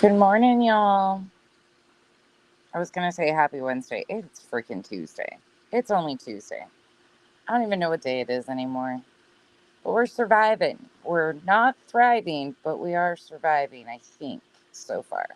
Good morning, y'all. I was going to say happy Wednesday. It's freaking Tuesday. It's only Tuesday. I don't even know what day it is anymore. But we're surviving. We're not thriving, but we are surviving, I think, so far.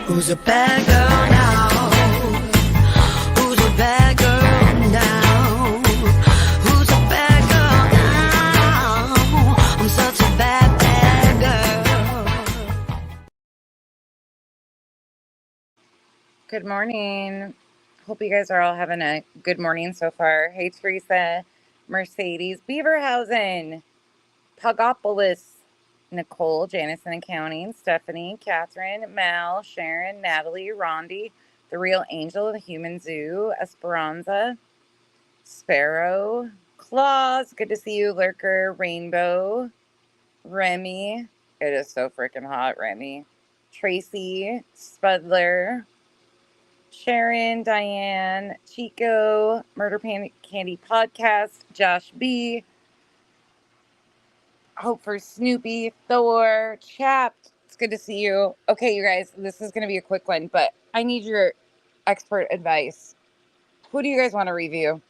Who's a bad girl now? Who's a bad girl now? Who's a bad girl now? I'm such a bad, bad girl. Good morning. Hope you guys are all having a good morning so far. Hey, Teresa, Mercedes, Beaverhausen, Pugopolis, Nicole, Janice in Accounting, Stephanie, Catherine, Mal, Sharon, Natalie, Rondi, The Real Angel, The Human Zoo, Esperanza, Sparrow, Claus, good to see you, Lurker, Rainbow, Remy, it is so freaking hot, Remy, Tracy, Spudler, Sharon, Diane, Chico, Candy Podcast, Josh B, Hope for Snoopy, Thor, Chapped. It's good to see you. Okay, you guys, this is going to be a quick one, but I need your expert advice. Who do you guys want to review?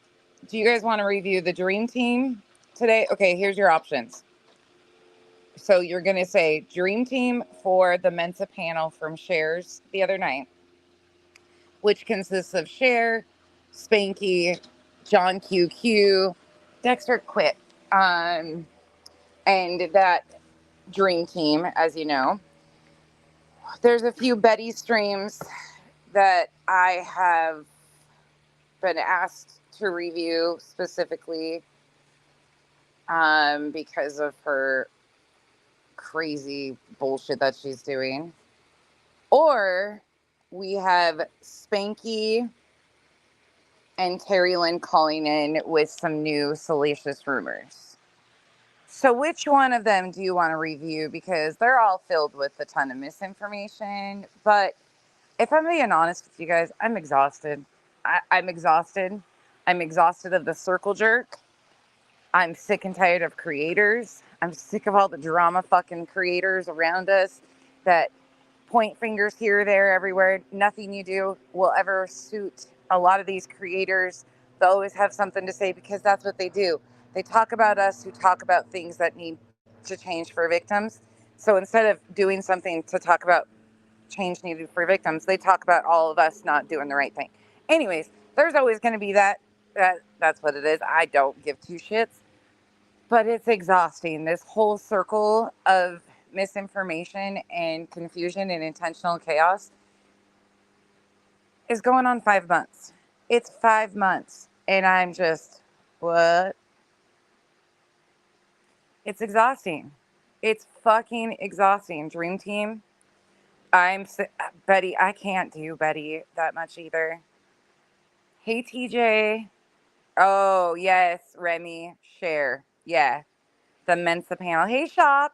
Do you guys want to review the Dream Team today? Okay, here's your options. So you're going to say Dream Team for the Mensa panel from Shares the other night, which consists of Cher, Spanky, John QQ, Dexter quit. And that Dream Team, as you know. There's a few Betty streams that I have been asked to review specifically because of her crazy bullshit that she's doing. Or we have Spanky and Terry Lynn calling in with some new salacious rumors. So which one of them do you want to review? Because they're all filled with a ton of misinformation. But if I'm being honest with you guys, I'm exhausted. I'm exhausted. I'm exhausted of the circle jerk. I'm sick and tired of creators. I'm sick of all the drama fucking creators around us that point fingers here, there, everywhere. Nothing you do will ever suit a lot of these creators. They'll always have something to say because that's what they do. They talk about us who talk about things that need to change for victims. So instead of doing something to talk about change needed for victims, they talk about all of us not doing the right thing. Anyways, there's always going to be that's what it is. I don't give two shits, but it's exhausting. This whole circle of misinformation and confusion and intentional chaos is going on 5 months. It's 5 months and I'm just, what? It's exhausting. It's fucking exhausting. Dream Team, Betty, I can't do Betty that much either. Hey, TJ. Oh, yes, Remy, Share. Yeah, the Mensa panel. Hey, Shop.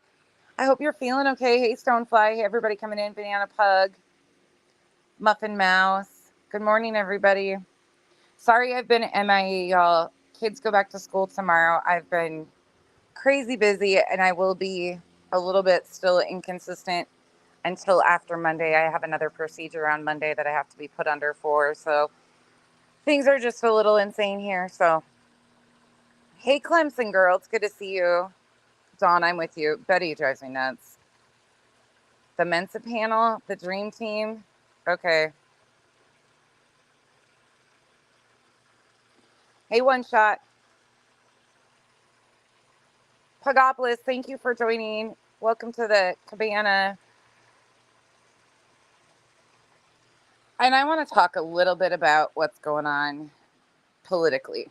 I hope you're feeling okay. Hey, Stonefly. Hey, everybody coming in. Banana Pug. Muffin Mouse. Good morning, everybody. Sorry I've been MIA, y'all. Kids go back to school tomorrow. I've been crazy busy, and I will be a little bit still inconsistent until after Monday. I have another procedure on Monday that I have to be put under for, so things are just a little insane here. So, hey, Clemson girl, it's good to see you. Dawn, I'm with you. Betty drives me nuts. The Mensa panel, the Dream Team, Okay. Hey, One Shot. Pagapolis, thank you for joining. Welcome to the cabana. And I want to talk a little bit about what's going on politically.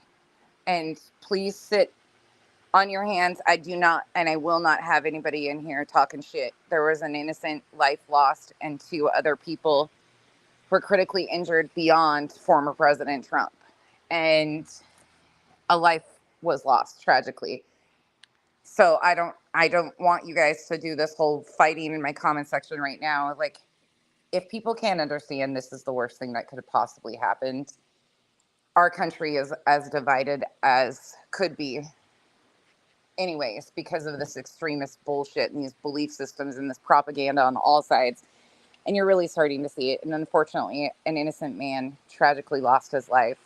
And please sit on your hands. I do not, and I will not have anybody in here talking shit. There was an innocent life lost, and 2 other people were critically injured beyond former President Trump. And a life was lost tragically. So I don't want you guys to do this whole fighting in my comment section right now. Like, if people can't understand this is the worst thing that could have possibly happened, our country is as divided as could be anyways because of this extremist bullshit and these belief systems and this propaganda on all sides. And you're really starting to see it. And unfortunately, an innocent man tragically lost his life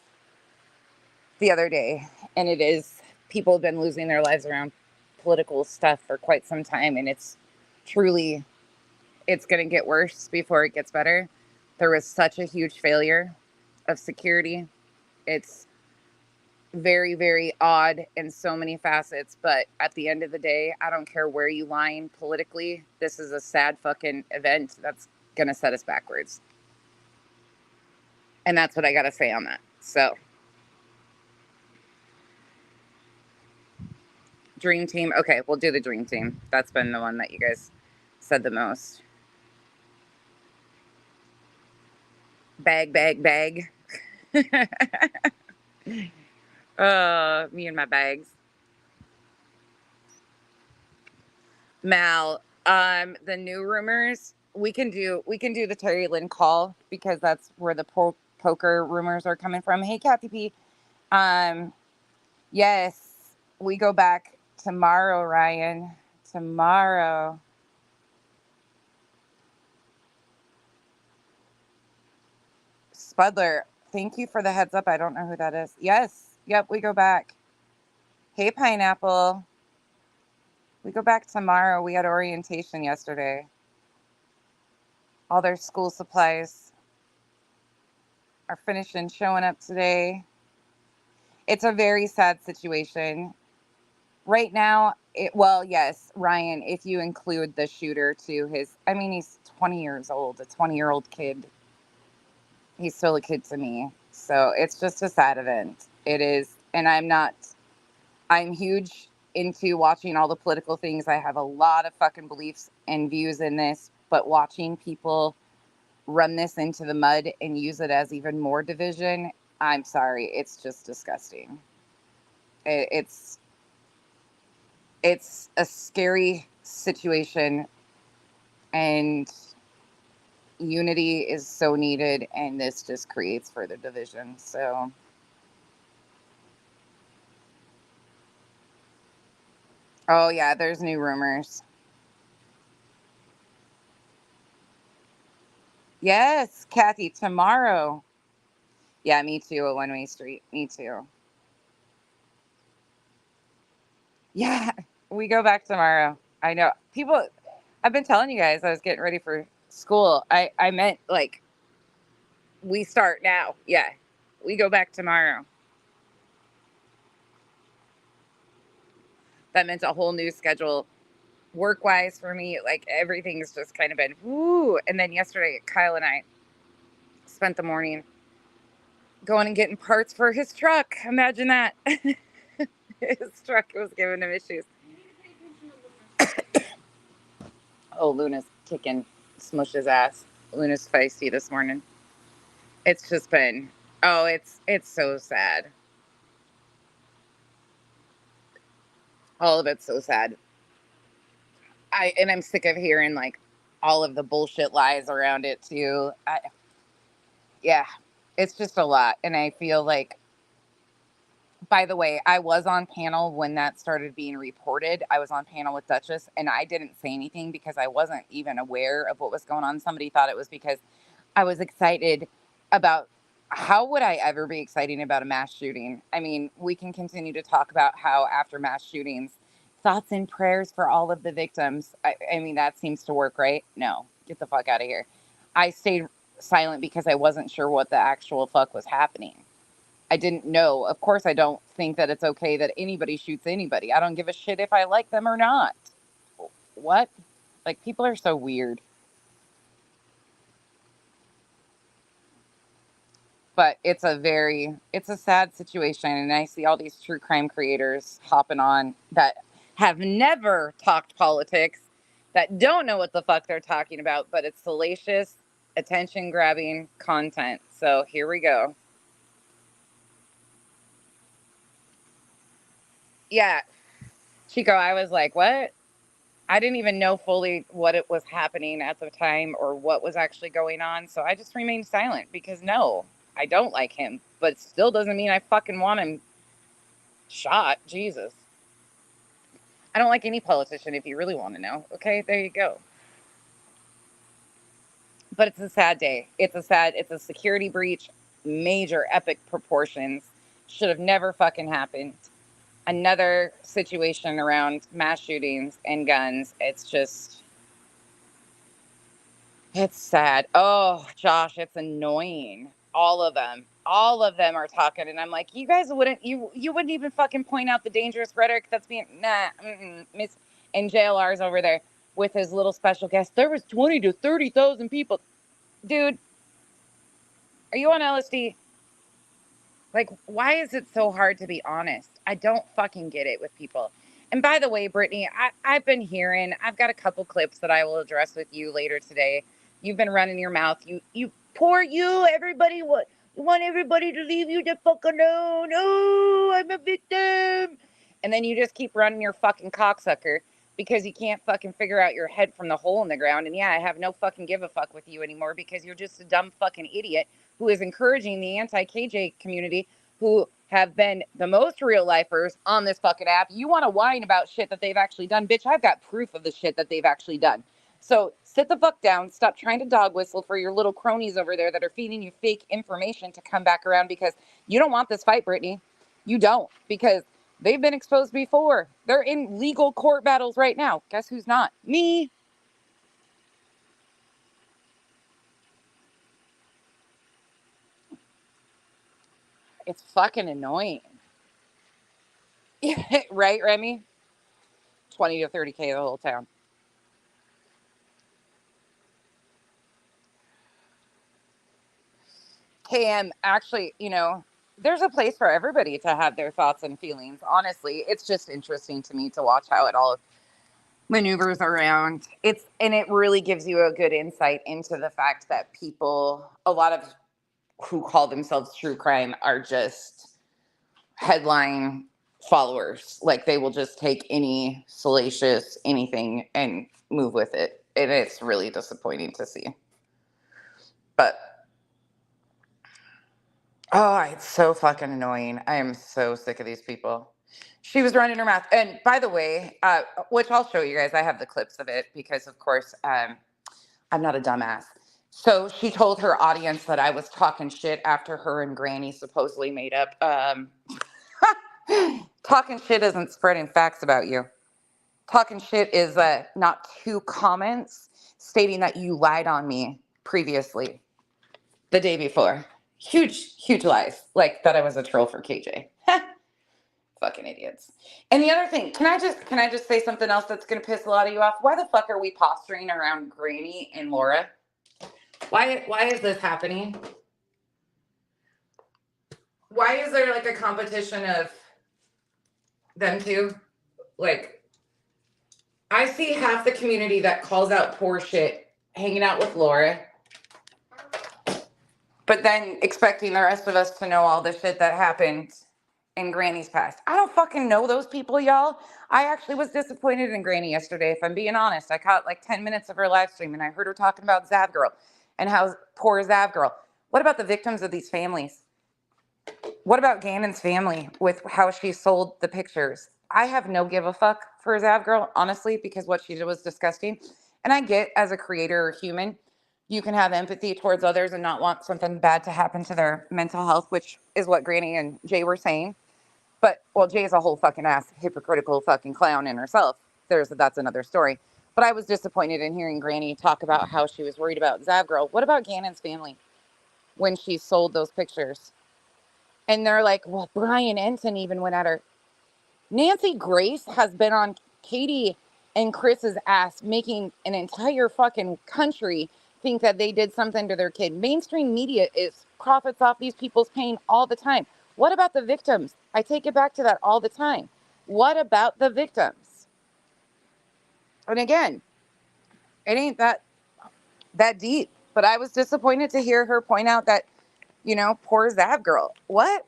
the other day. And it is, people have been losing their lives around political stuff for quite some time. And it's truly, it's going to get worse before it gets better. There was such a huge failure of security. It's very, very odd in so many facets. But at the end of the day, I don't care where you line politically. This is a sad fucking event that's going to set us backwards. And that's what I got to say on that. So, dream team. Okay, we'll do the dream team. That's been the one that you guys said the most. Bag, bag, bag. Me and my bags. Mal, the new rumors, we can do the Terry Lynn call because that's where the poker rumors are coming from. Hey, Kathy P. Um, yes, we go back tomorrow, Ryan. Tomorrow. Spudler, thank you for the heads up. I don't know who that is. Yes, yep, we go back. Hey, Pineapple. We go back tomorrow. We had orientation yesterday. All their school supplies are finishing showing up today. It's a very sad situation. Right now, well, yes, Ryan, if you include the shooter to his, I mean, he's 20 years old, a 20-year-old kid. He's still a kid to me. So it's just a sad event. It is. And I'm huge into watching all the political things. I have a lot of fucking beliefs and views in this, but watching people run this into the mud and use it as even more division, I'm sorry, it's just disgusting. It's it's a scary situation, and unity is so needed, and this just creates further division. So, oh yeah, there's new rumors. Yes, Kathy, tomorrow. Yeah, me too. A one-way street. Me too. Yeah, we go back tomorrow. I know. People, I've been telling you guys I was getting ready for school. I meant like we start now. Yeah, we go back tomorrow. That meant a whole new schedule work wise for me. Like everything's just kind of been woo. And then yesterday, Kyle and I spent the morning going and getting parts for his truck. Imagine that. His truck was giving him issues. Oh, Luna's kicking Smush's ass. Luna's feisty this morning. It's just been, oh, it's so sad. All of it's so sad. I'm sick of hearing like all of the bullshit lies around it too. Yeah, it's just a lot, and I feel like. By the way, I was on panel when that started being reported. I was on panel with Duchess, and I didn't say anything because I wasn't even aware of what was going on. Somebody thought it was because I was excited about, how would I ever be excited about a mass shooting? I mean, we can continue to talk about how after mass shootings, thoughts and prayers for all of the victims. I mean, that seems to work, right? No, get the fuck out of here. I stayed. silent because I wasn't sure what the actual fuck was happening. I didn't know. Of course, I don't think that it's okay that anybody shoots anybody. I don't give a shit if I like them or not. What? Like, people are so weird. But it's a sad situation. And I see all these true crime creators hopping on that have never talked politics, that don't know what the fuck they're talking about, but it's salacious, attention grabbing content. So here we go. Yeah, Chico, I was like, what? I didn't even know fully what it was happening at the time or what was actually going on. So I just remained silent because no, I don't like him. But it still doesn't mean I fucking want him shot. Jesus. I don't like any politician if you really want to know. Okay, there you go. But it's a sad day. It's a security breach, major epic proportions. Should have never fucking happened. Another situation around mass shootings and guns. It's sad. Oh, Josh, it's annoying. All of them are talking, and I'm like, you guys you wouldn't even fucking point out the dangerous rhetoric that's being Miss and JLR's over there with his little special guest. There was 20 to 30,000 people, dude. Are you on LSD? Like, why is it so hard to be honest? I don't fucking get it with people. And by the way, Brittany, I've been hearing, I've got a couple clips that I will address with you later today. You've been running your mouth. You poor you. Everybody, what? You want everybody to leave you the fuck alone. Oh, I'm a victim. And then you just keep running your fucking cocksucker because you can't fucking figure out your head from the hole in the ground. And yeah, I have no fucking give a fuck with you anymore because you're just a dumb fucking idiot who is encouraging the anti-KJ community, who have been the most real lifers on this fucking app. You want to whine about shit that they've actually done. Bitch, I've got proof of the shit that they've actually done. So sit the fuck down. Stop trying to dog whistle for your little cronies over there that are feeding you fake information to come back around, because you don't want this fight, Brittany. You don't, because they've been exposed before. They're in legal court battles right now. Guess who's not? Me. It's fucking annoying. Right, Remy? 20 to 30K the whole town. KM, actually, there's a place for everybody to have their thoughts and feelings. Honestly, it's just interesting to me to watch how it all maneuvers around. It really gives you a good insight into the fact that people, a lot of who call themselves true crime, are just headline followers. Like, they will just take any salacious anything and move with it. And it's really disappointing to see. But oh, it's so fucking annoying. I am so sick of these people. She was running her mouth. And by the way, which I'll show you guys, I have the clips of it because, of course, I'm not a dumbass. So she told her audience that I was talking shit after her and Granny supposedly made up. Talking shit isn't spreading facts about you. Talking shit is not 2 comments stating that you lied on me previously the day before. Huge lies. Like that I was a troll for KJ. Fucking idiots. And the other thing, can I just say something else that's gonna piss a lot of you off? Why the fuck are we posturing around Granny and Laura? Why is this happening? Why is there like a competition of them two? Like, I see half the community that calls out poor shit hanging out with Laura, but then expecting the rest of us to know all the shit that happened in Granny's past. I don't fucking know those people, y'all. I actually was disappointed in Granny yesterday, if I'm being honest. I caught like 10 minutes of her live stream and I heard her talking about Zav Girl and how poor Zav Girl. What about the victims of these families? What about Gannon's family with how she sold the pictures? I have no give a fuck for Zav Girl, honestly, because what she did was disgusting. And I get, as a creator or human, you can have empathy towards others and not want something bad to happen to their mental health, which is what Granny and Jay were saying. But, well, Jay's a whole fucking ass hypocritical fucking clown in herself. That's another story. But I was disappointed in hearing Granny talk about how she was worried about Zav Girl. What about Gannon's family when she sold those pictures? And they're like, well, Brian Ensign even went at her. Nancy Grace has been on Katie and Chris's ass, making an entire fucking country think that they did something to their kid. Mainstream media is profits off these people's pain all the time. What about the victims? I take it back to that all the time. What about the victims? And again, it ain't that deep. But I was disappointed to hear her point out that, poor Zav Girl. What?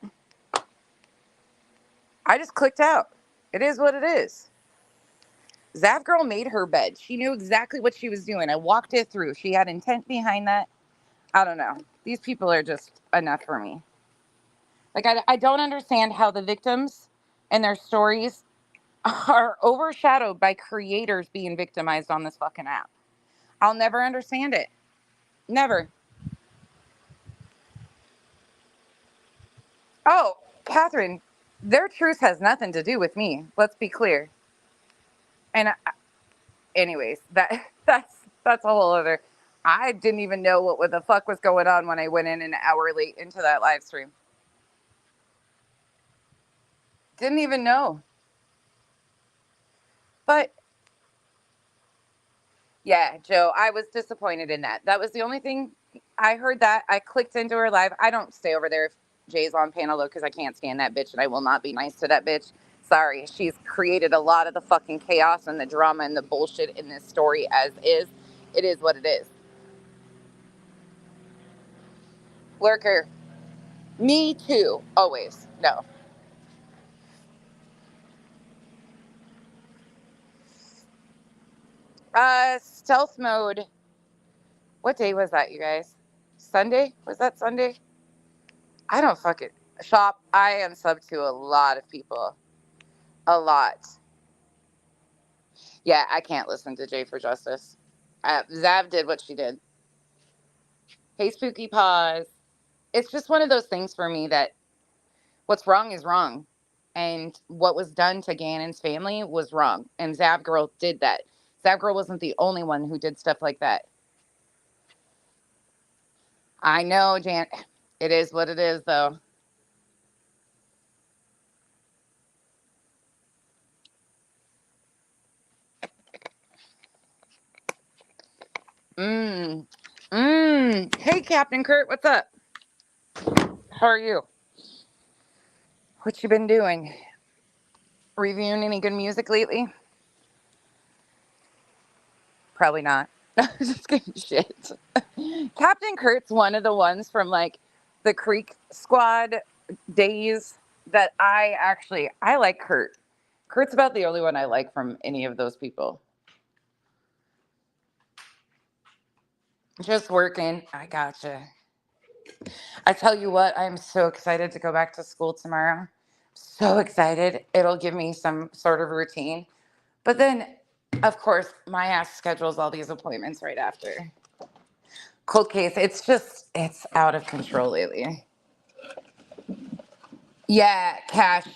I just clicked out. It is what it is. Zav Girl made her bed. She knew exactly what she was doing. I walked it through. She had intent behind that. I don't know. These people are just enough for me. Like, I don't understand how the victims and their stories are overshadowed by creators being victimized on this fucking app. I'll never understand it. Never. Oh, Catherine, their truth has nothing to do with me. Let's be clear. And anyways, that's a whole other. I didn't even know what the fuck was going on when I went in an hour late into that live stream. Didn't even know. But yeah, Joe, I was disappointed in that. That was the only thing I heard. That I clicked into her live. I don't stay over there if Jay's on panel though, because I can't stand that bitch and I will not be nice to that bitch. Sorry, she's created a lot of the fucking chaos and the drama and the bullshit in this story as is. It is what it is. Lurker, me too, always. No. Stealth mode. What day was that, you guys? Sunday? Was that Sunday? I don't fucking shop. I am sub to a lot of people. A lot. Yeah, I can't listen to Jay for Justice. Zav did what she did. Hey, Spooky Paws. It's just one of those things for me that what's wrong is wrong. And what was done to Gannon's family was wrong. And Zav Girl did that. Zav Girl wasn't the only one who did stuff like that. I know, Jan. It is what it is, though. Hey, Captain Kurt, what's up? How are you? What you been doing? Reviewing any good music lately? Probably not. Just kidding. Shit. Captain Kurt's one of the ones from like the Creek Squad days that I like Kurt. Kurt's about the only one I like from any of those people. Just working. I gotcha. I tell you what, I'm so excited to go back to school tomorrow. So excited. It'll give me some sort of routine. But then, of course, my ass schedules all these appointments right after. Cold case, it's out of control lately. Yeah, Cash.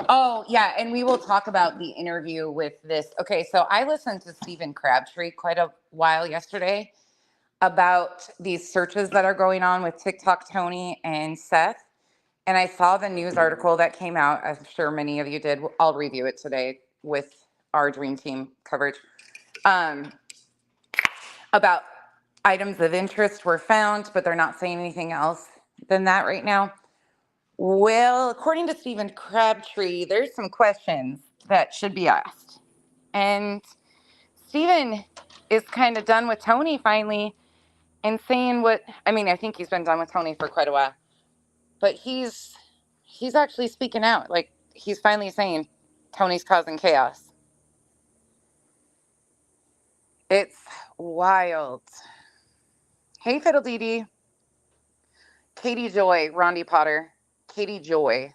Oh, yeah, and we will talk about the interview with this. Okay, so I listened to Stephen Crabtree quite a while yesterday about these searches that are going on with TikTok Tony and Seth. And I saw the news article that came out. I'm sure many of you did. I'll review it today with our Dream Team coverage. About items of interest were found, but they're not saying anything else than that right now. Well, according to Stephen Crabtree, there's some questions that should be asked. And Stephen is kind of done with Tony finally and saying I think he's been done with Tony for quite a while. But he's actually speaking out. Like, he's finally saying Tony's causing chaos. It's wild. Hey, Fiddle Dee Dee. Katie Joy, Rondi Potter. Katie Joy.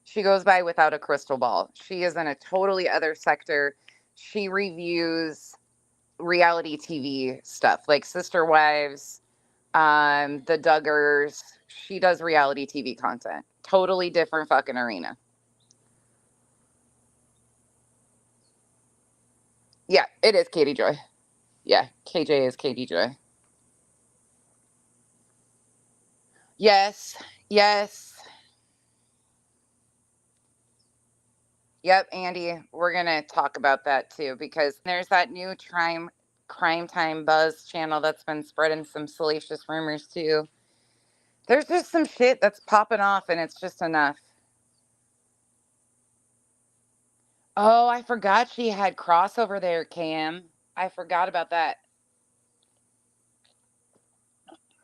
She goes by Without a Crystal Ball. She is in a totally other sector. She reviews reality TV stuff like Sister Wives, The Duggars. She does reality TV content. Totally different fucking arena. Yeah, it is Katie Joy. Yeah, KJ is Katie Joy. Yes, yes. Yep, Andy, we're gonna talk about that too because there's that new crime time buzz channel that's been spreading some salacious rumors too. There's just some shit that's popping off and it's just enough. Oh, I forgot she had crossover there, Cam. I forgot about that.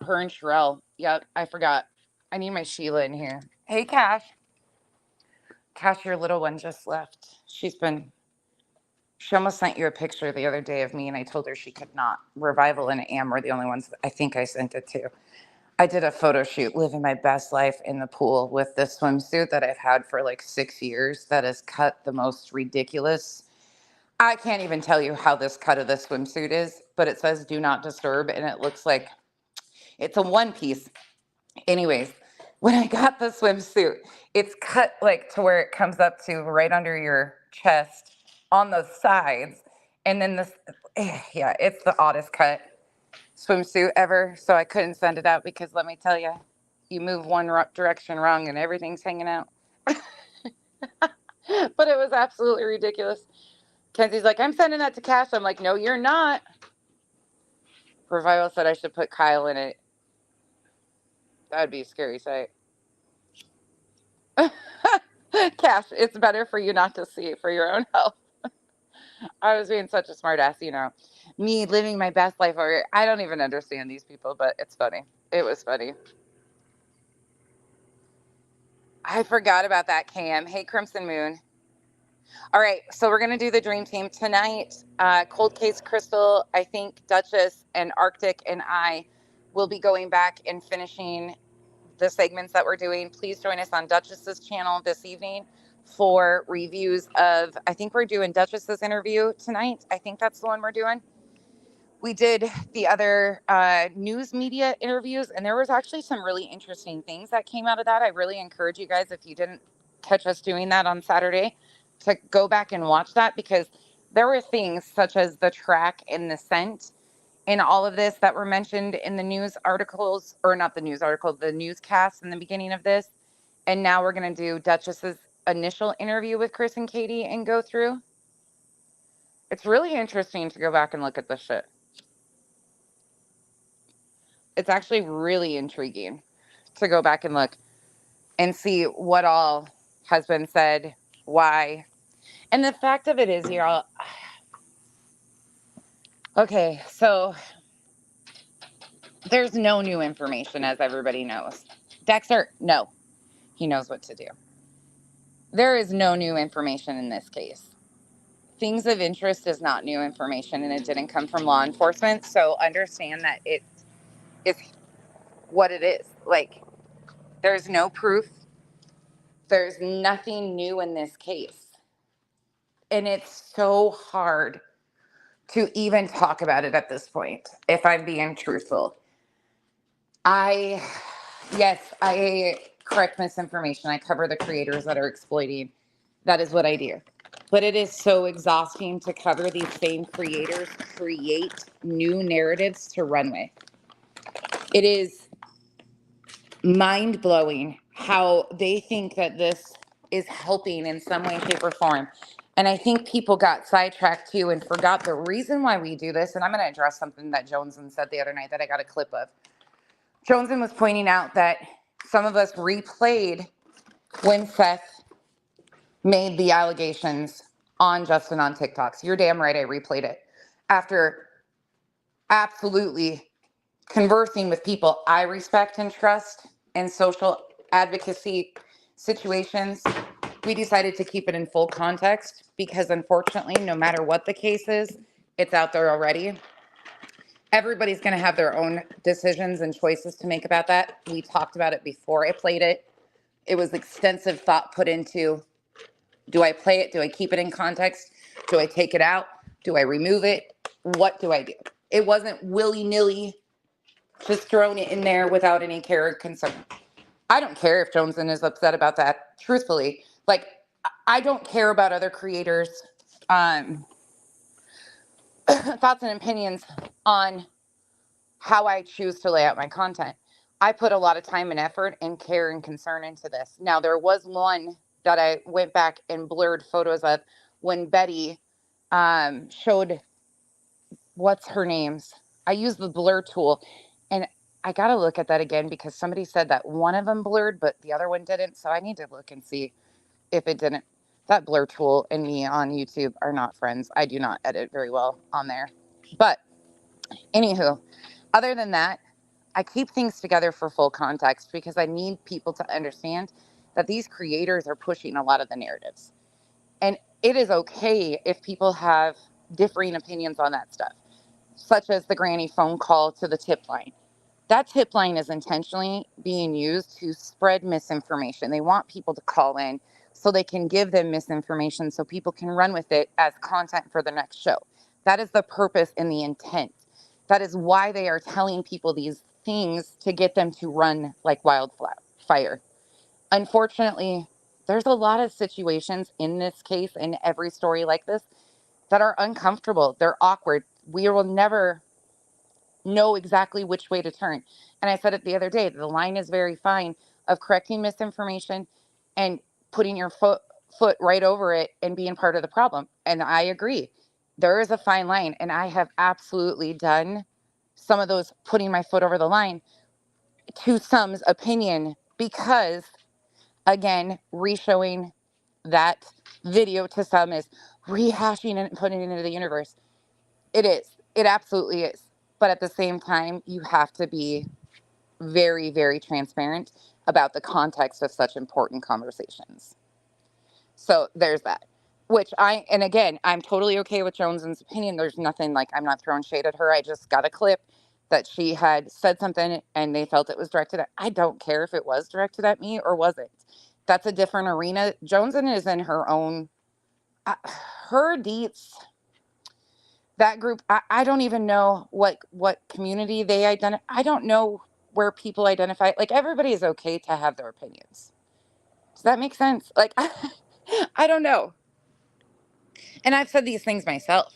Her and Sherelle. Yep, I forgot. I need my Sheila in here. Hey, Cash. Cash, your little one just left. She almost sent you a picture the other day of me, and I told her she could not. Revival and Am were the only ones I think I sent it to. I did a photo shoot living my best life in the pool with this swimsuit that I've had for like 6 years that is cut the most ridiculous. I can't even tell you how this cut of this swimsuit is, but it says do not disturb, and it looks like it's a one piece. Anyways, when I got the swimsuit, it's cut like to where it comes up to right under your chest on the sides. And then yeah, it's the oddest cut swimsuit ever. So I couldn't send it out because let me tell you, you move one direction wrong and everything's hanging out. But it was absolutely ridiculous. Kenzie's like, I'm sending that to Cash. I'm like, no, you're not. Revival said I should put Kyle in it. That would be a scary sight. Cash, it's better for you not to see it for your own health. I was being such a smart ass, Me living my best life over here. I don't even understand these people, but it's funny. It was funny. I forgot about that, Cam. Hey, Crimson Moon. All right, so we're going to do the dream team tonight. Cold Case Crystal, I think Duchess and Arctic and I will be going back and finishing the segments that we're doing. Please join us on Duchess's channel this evening for reviews of, I think we're doing Duchess's interview tonight. I think that's the one we're doing. We did the other news media interviews, and there was actually some really interesting things that came out of that. I really encourage you guys, if you didn't catch us doing that on Saturday, to go back and watch that because there were things such as the track and the scent in all of this that were mentioned in the news articles, or not the news article, the newscast in the beginning of this. And now we're going to do Duchess's initial interview with Chris and Katie and go through. It's really interesting to go back and look at this shit. It's actually really intriguing to go back and look and see what all has been said, why. And the fact of it is, y'all, okay, so there's no new information, as everybody knows. Dexter, no, he knows what to do. There is no new information in this case. Things of interest is not new information, and it didn't come from law enforcement. So understand that it is what it is. Like, there's no proof. There's nothing new in this case. And it's so hard to even talk about it at this point, if I'm being truthful. Yes, I correct misinformation. I cover the creators that are exploiting. That is what I do. But it is so exhausting to cover these same creators create new narratives to run with. It is mind-blowing how they think that this is helping in some way, shape, or form. And I think people got sidetracked too and forgot the reason why we do this. And I'm going to address something that Joneson said the other night that I got a clip of. Joneson was pointing out that some of us replayed when Seth made the allegations on Justin on TikToks. You're damn right I replayed it. After absolutely conversing with people I respect and trust in social advocacy situations, we decided to keep it in full context because unfortunately, no matter what the case is, it's out there already. Everybody's going to have their own decisions and choices to make about that. We talked about it before I played it. It was extensive thought put into, do I play it? Do I keep it in context? Do I take it out? Do I remove it? What do I do? It wasn't willy-nilly just throwing it in there without any care or concern. I don't care if Joneson is upset about that, truthfully. Like, I don't care about other creators thoughts and opinions on how I choose to lay out my content. I put a lot of time and effort and care and concern into this. Now, there was one that I went back and blurred photos of when Betty showed what's her name's. I used the blur tool, and I got to look at that again because somebody said that one of them blurred, but the other one didn't. So I need to look and see if it didn't. That blur tool and me on YouTube are not friends. I do not edit very well on there. But anywho, other than that, I keep things together for full context because I need people to understand that these creators are pushing a lot of the narratives. And it is okay if people have differing opinions on that stuff, such as the granny phone call to the tip line. That tip line is intentionally being used to spread misinformation. They want people to call in so they can give them misinformation so people can run with it as content for the next show. That is the purpose and the intent. That is why they are telling people these things to get them to run like wildfire. Unfortunately, there's a lot of situations in this case, in every story like this, that are uncomfortable. They're awkward. We will never know exactly which way to turn. And I said it the other day, the line is very fine of correcting misinformation and putting your foot right over it and being part of the problem. And I agree. There is a fine line, and I have absolutely done some of those putting my foot over the line to some's opinion because, again, reshowing that video to some is rehashing it and putting it into the universe. It is. It absolutely is. But at the same time, you have to be very, very transparent about the context of such important conversations. So there's that. And again, I'm totally okay with Jones's opinion. There's nothing like, I'm not throwing shade at her. I just got a clip that she had said something and they felt it was directed at. I don't care if it was directed at me or wasn't. That's a different arena. Joneson is in her own, her deets, that group. I don't even know what community they identify. I don't know where people identify. Like, everybody is okay to have their opinions. Does that make sense? Like, I don't know. And I've said these things myself.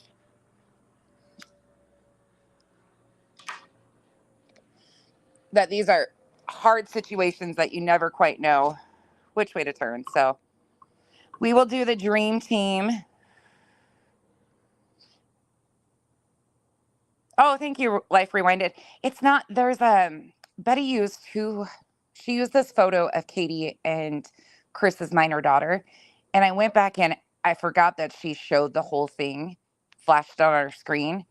That these are hard situations that you never quite know which way to turn. So we will do the dream team. Oh, thank you, Life Rewinded. It's not, there's Betty she used this photo of Katie and Chris's minor daughter. And I went back and I forgot that she showed the whole thing flashed on our screen.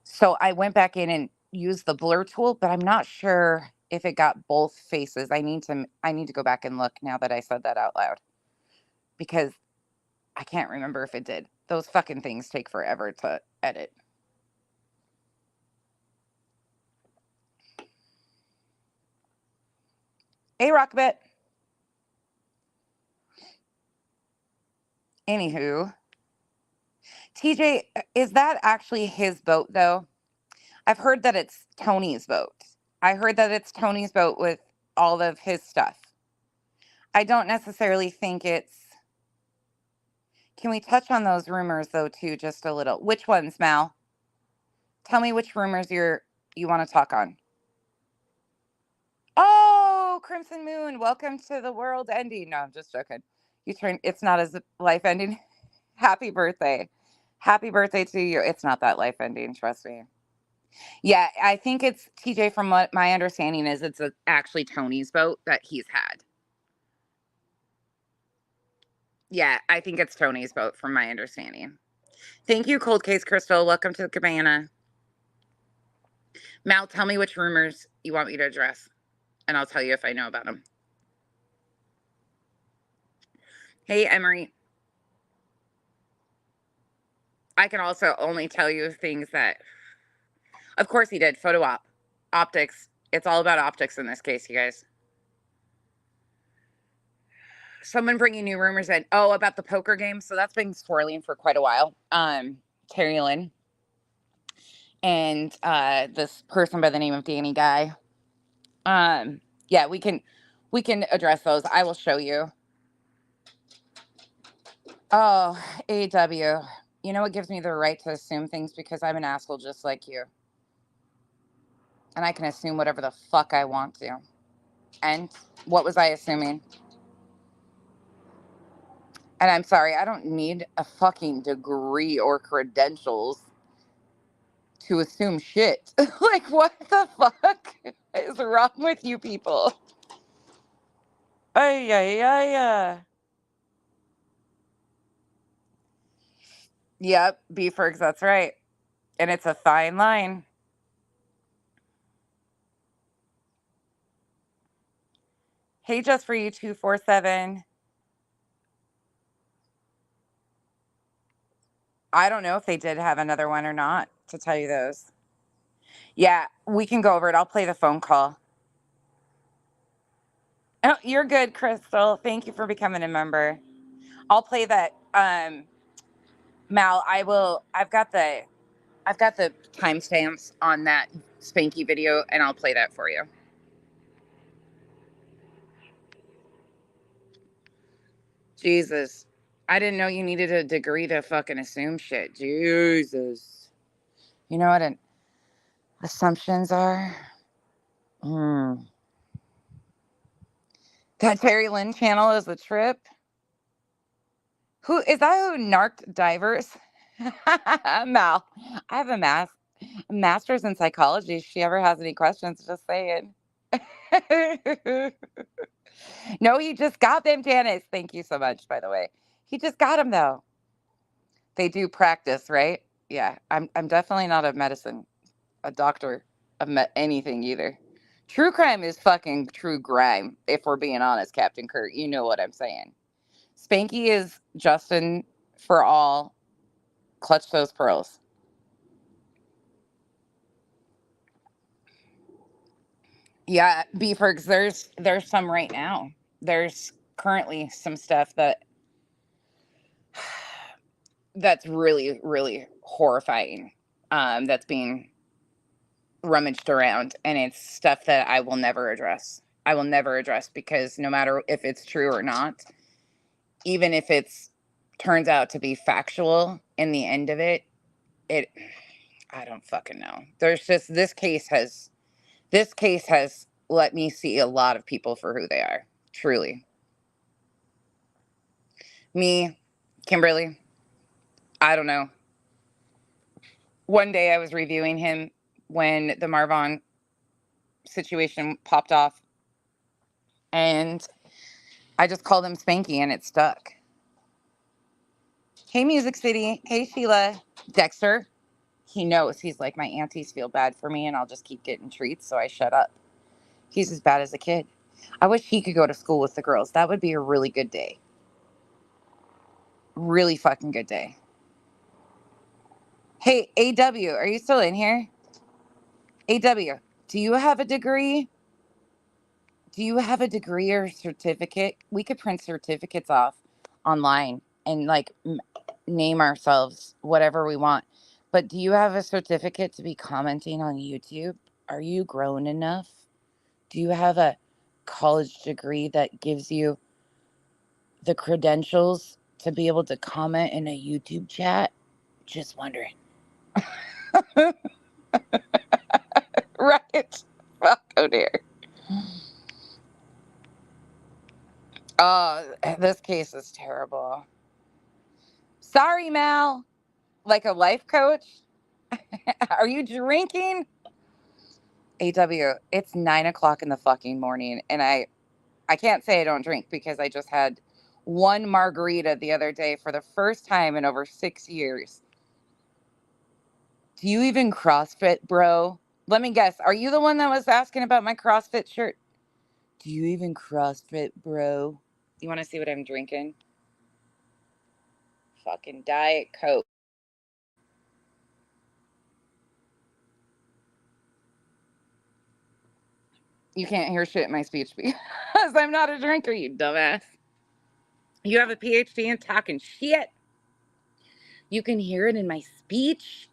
So I went back in and used the blur tool, but I'm not sure if it got both faces. I need to go back and look now that I said that out loud because I can't remember if it did. Those fucking things take forever to edit. Hey, Rockbit. Anywho, TJ, is that actually his vote, though? I've heard that it's Tony's vote. I heard that it's Tony's vote with all of his stuff. I don't necessarily think it's... Can we touch on those rumors, though, too, just a little? Which ones, Mal? Tell me which rumors you want to talk on. Oh, Crimson Moon, welcome to the world ending. No, I'm just joking. It's not as life ending. Happy birthday. Happy birthday to you. It's not that life ending, trust me. Yeah, I think it's TJ. From what my understanding is, it's actually Tony's vote that he's had. Yeah, I think it's Tony's vote from my understanding. Thank you, Cold Case Crystal. Welcome to the cabana. Mal, tell me which rumors you want me to address, and I'll tell you if I know about them. Hey, Emery. I can also only tell you things that... Of course he did. Photo op. Optics. It's all about optics in this case, you guys. Someone bringing new rumors in. Oh, about the poker game. So that's been swirling for quite a while. Terry Lynn and this person by the name of Danny Guy. Yeah, we can address those. I will show you. Oh, AW. You know what gives me the right to assume things? Because I'm an asshole just like you. And I can assume whatever the fuck I want to. And what was I assuming? And I'm sorry, I don't need a fucking degree or credentials to assume shit. Like, what the fuck is wrong with you people? Ay, ay, ay, Yep, Beefergs, that's right. And it's a fine line. Hey, just for you, 247. I don't know if they did have another one or not, to tell you those. Yeah, we can go over it. I'll play the phone call. Oh, you're good, Crystal. Thank you for becoming a member. I'll play that. Mal, I will. I've got the timestamps on that Spanky video, and I'll play that for you. Jesus, I didn't know you needed a degree to fucking assume shit. Jesus, you know what assumptions are? That Terry Lynn channel is a trip. Who is that? Who narked divers? Mal, I have a master's in psychology. If she ever has any questions, just saying. No, he just got them, Janice. Thank you so much, by the way. He just got them though. They do practice, right? Yeah, I'm definitely not a doctor of anything either. True crime is fucking true crime. If we're being honest, Captain Kurt, you know what I'm saying. Spanky is Justin for all. Clutch those pearls. Yeah, Beefergs, there's some right now. There's currently some stuff that's really, really horrifying. That's being rummaged around, and it's stuff that I will never address. I will never address because no matter if it's true or not, even if it's turns out to be factual in the end of it, I don't fucking know. There's just this case has let me see a lot of people for who they are. Truly. Me, Kimberly, I don't know. One day I was reviewing him when the Marvon situation popped off, and I just called him Spanky and it stuck. Hey, Music City. Hey, Sheila. Dexter. He knows. He's like, my aunties feel bad for me and I'll just keep getting treats, so I shut up. He's as bad as a kid. I wish he could go to school with the girls. That would be a really good day. Really fucking good day. Hey, AW, are you still in here? AW, do you have a degree? Do you have a degree or certificate? We could print certificates off online and like name ourselves whatever we want. But do you have a certificate to be commenting on YouTube? Are you grown enough? Do you have a college degree that gives you the credentials to be able to comment in a YouTube chat? Just wondering. Right. Fuck, oh dear. Oh, this case is terrible. Sorry, Mal. Like a life coach? Are you drinking? AW, it's 9 o'clock in the fucking morning, and I can't say I don't drink because I just had one margarita the other day for the first time in over 6 years. Do you even CrossFit, bro? Let me guess. Are you the one that was asking about my CrossFit shirt? Do you even CrossFit, bro? You want to see what I'm drinking? Fucking Diet Coke. You can't hear shit in my speech because I'm not a drinker, you dumbass. You have a PhD in talking shit. You can hear it in my speech?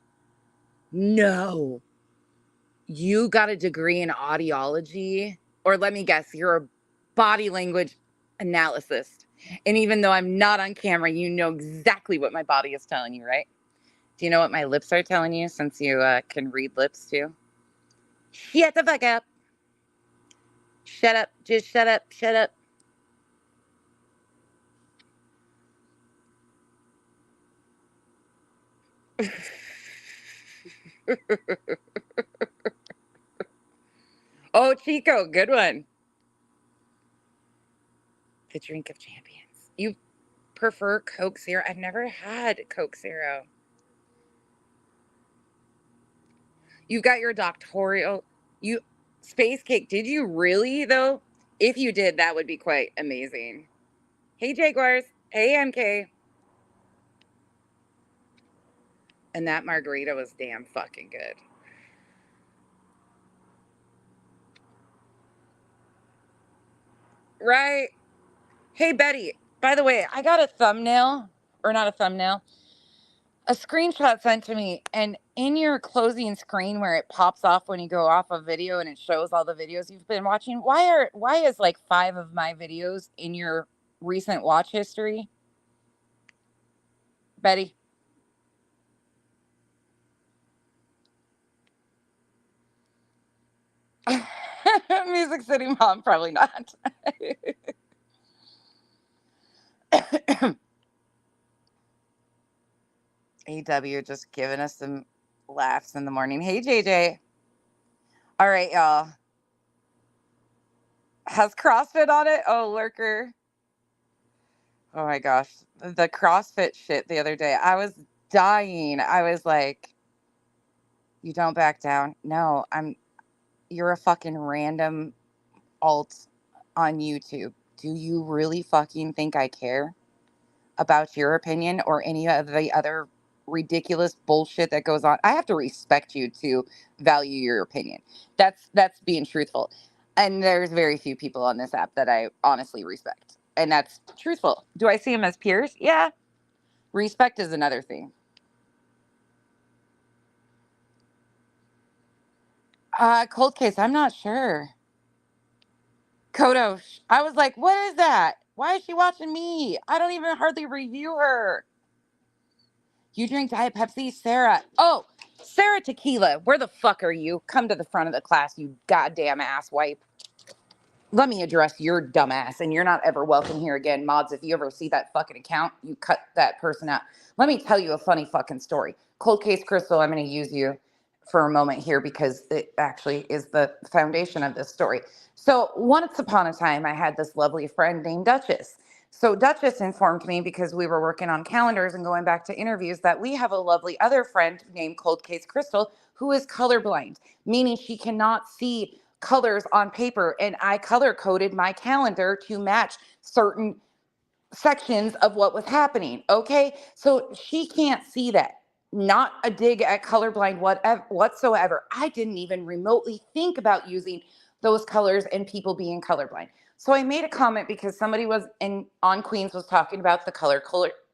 No. You got a degree in audiology? Or let me guess, you're a body language analyst. And even though I'm not on camera, you know exactly what my body is telling you, right? Do you know what my lips are telling you since you can read lips too? Shut the fuck up. Shut up. Just shut up. Shut up. Oh, Chico, good one. The drink of champions. You prefer Coke Zero? I've never had Coke Zero. You've got your doctoral. You space cake. Did you really though? If you did, that would be quite amazing. Hey Jaguars. Hey MK. And that margarita was damn fucking good. Right? Hey Betty. By the way, I got a thumbnail, or not a thumbnail, a screenshot sent to me, and in your closing screen where it pops off when you go off a video and it shows all the videos you've been watching, why is like 5 of my videos in your recent watch history? Betty. Music City Mom, probably not. AW just giving us some laughs in the morning. Hey JJ. All right, y'all. Has CrossFit on it? Oh, lurker. Oh my gosh. The CrossFit shit the other day. I was dying. I was like, you don't back down. No, you're a fucking random alt on YouTube. Do you really fucking think I care about your opinion or any of the other ridiculous bullshit that goes on? I have to respect you to value your opinion. That's being truthful. And there's very few people on this app that I honestly respect. And that's truthful. Do I see them as peers? Yeah. Respect is another thing. Cold case, I'm not sure. Kodosh. I was like, what is that? Why is she watching me? I don't even hardly review her. You drink Diet Pepsi? Sarah. Oh, Sarah Tequila. Where the fuck are you? Come to the front of the class, you goddamn asswipe. Let me address your dumbass, and you're not ever welcome here again. Mods, if you ever see that fucking account, you cut that person out. Let me tell you a funny fucking story. Cold Case Crystal, I'm going to use you for a moment here because it actually is the foundation of this story. So once upon a time, I had this lovely friend named Duchess. So Duchess informed me, because we were working on calendars and going back to interviews, that we have a lovely other friend named Cold Case Crystal who is colorblind, meaning she cannot see colors on paper, and I color coded my calendar to match certain sections of what was happening. Okay, so she can't see that. Not a dig at colorblind whatsoever. I didn't even remotely think about using those colors and people being colorblind. So I made a comment because somebody was on Queens was talking about the color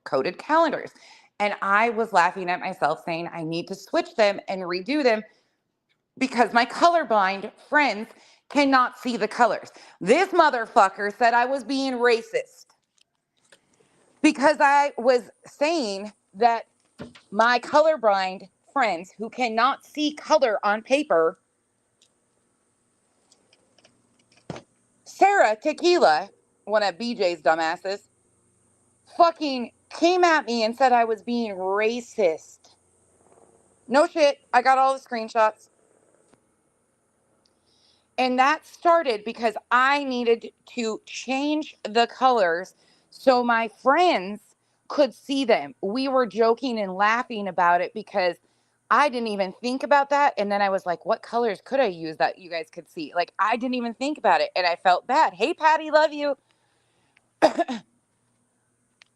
coded calendars, and I was laughing at myself saying I need to switch them and redo them because my colorblind friends cannot see the colors. This motherfucker said I was being racist because I was saying that my colorblind friends who cannot see color on paper, Sarah Tequila, one of BJ's dumbasses, fucking came at me and said I was being racist. No shit, I got all the screenshots. And that started because I needed to change the colors so my friends could see them. We were joking and laughing about it because I didn't even think about that. And then I was like, what colors could I use that you guys could see? Like, I didn't even think about it. And I felt bad. Hey, Patty, love you.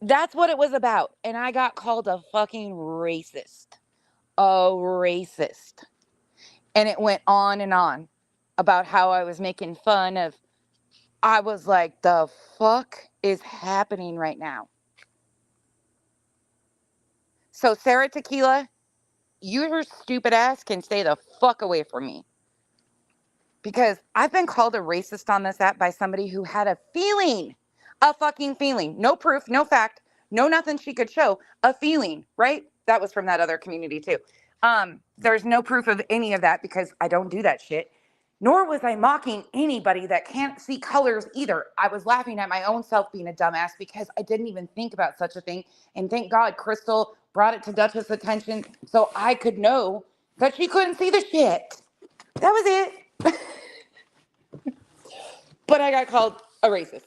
That's what it was about. And I got called a fucking racist. A racist. And it went on and on about how I was making fun of. I was like, the fuck is happening right now? So, Sarah Tequila, your stupid ass can stay the fuck away from me. Because I've been called a racist on this app by somebody who had a feeling, a fucking feeling. No proof, no fact, no nothing she could show, a feeling, right? that was from that other community too. There's no proof of any of that because I don't do that shit. Nor was I mocking anybody that can't see colors either. I was laughing at my own self being a dumbass because I didn't even think about such a thing. And thank God Crystal brought it to Dutch's attention so I could know that she couldn't see the shit. That was it. But I got called a racist.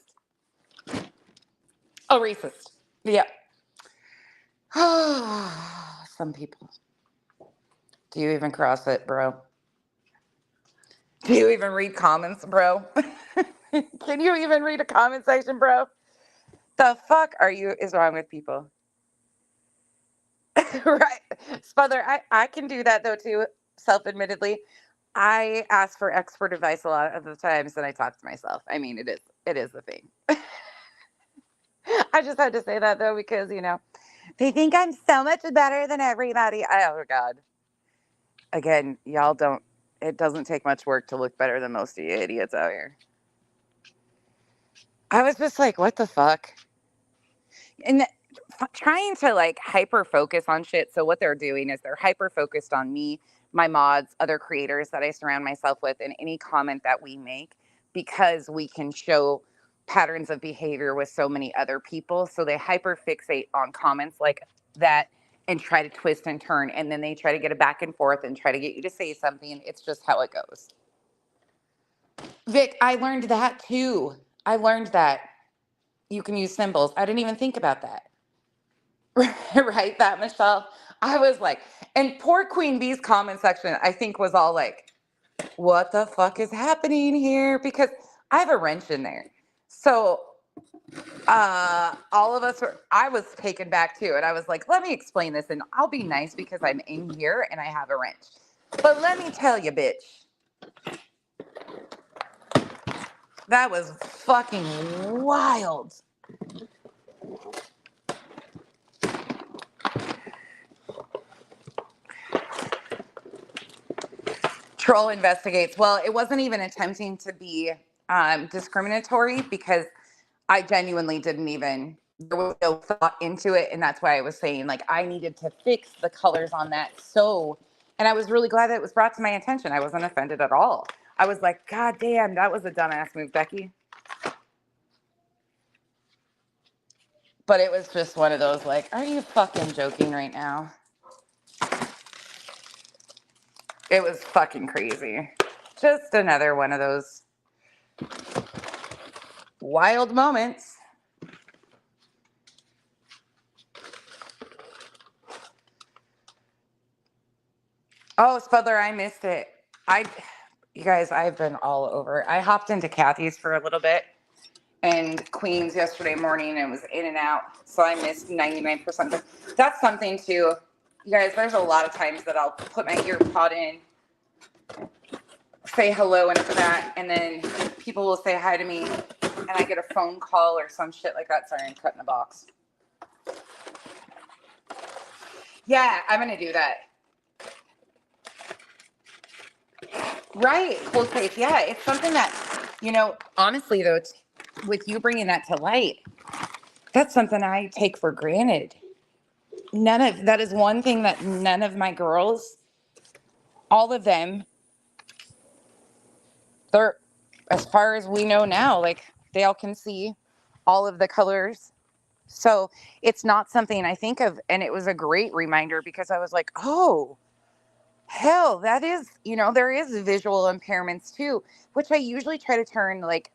A racist. Yeah. Some people. Do you even cross it, bro? Do you even read comments, bro? Can you even read a comment section, bro? The fuck is wrong with people? Right. Smother, I can do that though too, self-admittedly. I ask for expert advice a lot of the times and I talk to myself. I mean, it is the thing. I just had to say that though, because they think I'm so much better than everybody. Oh God. Again, it doesn't take much work to look better than most of you idiots out here. I was just like, what the fuck? And trying to like hyper focus on shit. So what they're doing is they're hyper focused on me, my mods, other creators that I surround myself with, and any comment that we make because we can show patterns of behavior with so many other people. So they hyper fixate on comments like that and try to twist and turn. And then they try to get it back and forth and try to get you to say something. It's just how it goes. Vic, I learned that too. I learned that you can use symbols. I didn't even think about that. Right, that Michelle. I was like, and poor Queen Bee's comment section, I think was all like, what the fuck is happening here? Because I have a wrench in there. So all of us I was taken back too. And I was like, let me explain this and I'll be nice because I'm in here and I have a wrench. But let me tell you, bitch, that was fucking wild. Troll investigates. Well, it wasn't even attempting to be discriminatory because I genuinely didn't even, there was no thought into it. And that's why I was saying, like, I needed to fix the colors on that. And I was really glad that it was brought to my attention. I wasn't offended at all. I was like, God damn, that was a dumbass move, Becky. But it was just one of those, like, are you fucking joking right now? It was fucking crazy. Just another one of those wild moments. Oh, Spudler, I missed it. You guys, I've been all over. I hopped into Kathy's for a little bit and Queen's yesterday morning and was in and out. So I missed 99%. That's something too. You guys, there's a lot of times that I'll put my ear pod in, say hello and that, and then people will say hi to me and I get a phone call or some shit like that. Sorry, I'm cutting the box. Yeah, I'm going to do that. Right. Full safe. Yeah. It's something that, honestly, though, with you bringing that to light, that's something I take for granted. That is one thing that none of my girls, all of them, they're, as far as we know now, like they all can see all of the colors. So it's not something I think of. And it was a great reminder because I was like, oh, hell, that is, there is visual impairments too, which I usually try to turn like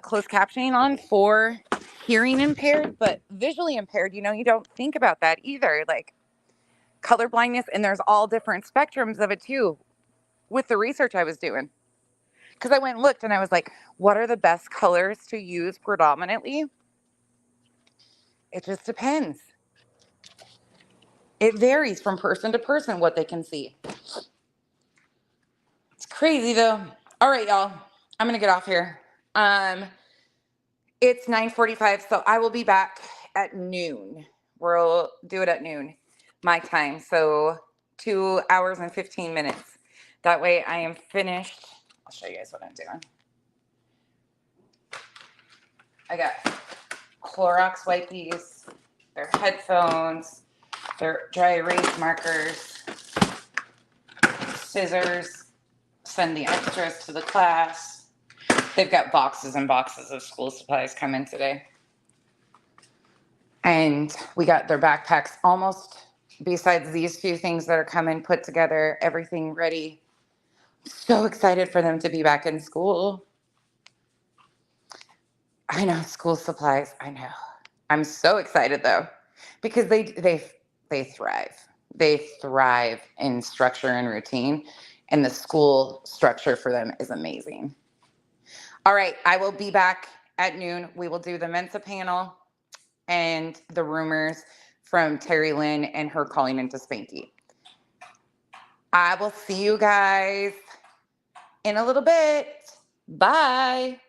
closed captioning on for hearing impaired, but visually impaired, you don't think about that either. Like color blindness, and there's all different spectrums of it too with the research I was doing. Because I went and looked and I was like, what are the best colors to use predominantly? It just depends. It varies from person to person what they can see. It's crazy though. All right, y'all. I'm gonna get off here. It's 9:45, so I will be back at noon. We'll do it at noon, my time. So 2 hours and 15 minutes. That way I am finished. I'll show you guys what I'm doing. I got Clorox wipes, their headphones, their dry erase markers, scissors, send the extras to the class. They've got boxes and boxes of school supplies coming today. And we got their backpacks almost, besides these few things that are coming, put together, everything ready. So excited for them to be back in school. I know, school supplies, I know. I'm so excited though, because they thrive. They thrive in structure and routine, and the school structure for them is amazing. All right, I will be back at noon. We will do the Mensa panel and the rumors from Terry Lynn and her calling into Spanky. I will see you guys in a little bit. Bye.